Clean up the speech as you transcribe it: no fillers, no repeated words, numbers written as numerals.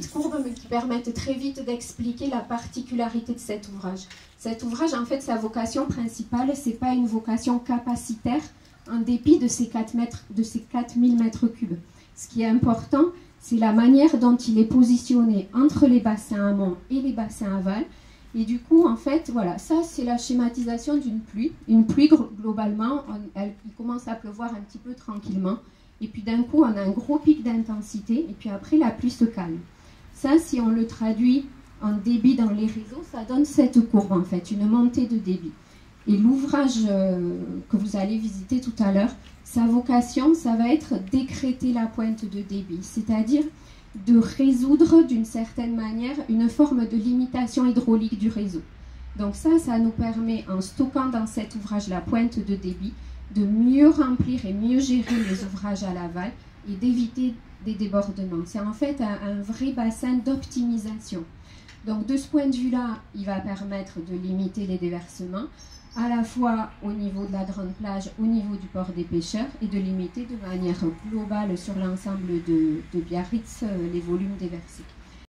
petites courbes mais qui permettent très vite d'expliquer la particularité de cet ouvrage. Cet ouvrage, en fait, sa vocation principale, ce n'est pas une vocation capacitaire, en dépit de ces 4000 mètres cubes. Ce qui est important, c'est la manière dont il est positionné entre les bassins amont et les bassins aval. Et du coup, en fait, voilà, ça c'est la schématisation d'une pluie. Une pluie, globalement, il commence à pleuvoir un petit peu tranquillement. Et puis d'un coup, on a un gros pic d'intensité. Et puis après, la pluie se calme. Ça, si on le traduit en débit dans les réseaux, ça donne cette courbe, en fait, une montée de débit. Et l'ouvrage que vous allez visiter tout à l'heure, sa vocation, ça va être d'écréter la pointe de débit, c'est-à-dire de résoudre d'une certaine manière une forme de limitation hydraulique du réseau. Donc ça nous permet, en stockant dans cet ouvrage la pointe de débit, de mieux remplir et mieux gérer les ouvrages à l'aval et d'éviter des débordements. C'est en fait un vrai bassin d'optimisation. Donc de ce point de vue-là, il va permettre de limiter les déversements, à la fois au niveau de la grande plage, au niveau du port des pêcheurs, et de limiter de manière globale sur l'ensemble de Biarritz les volumes déversés.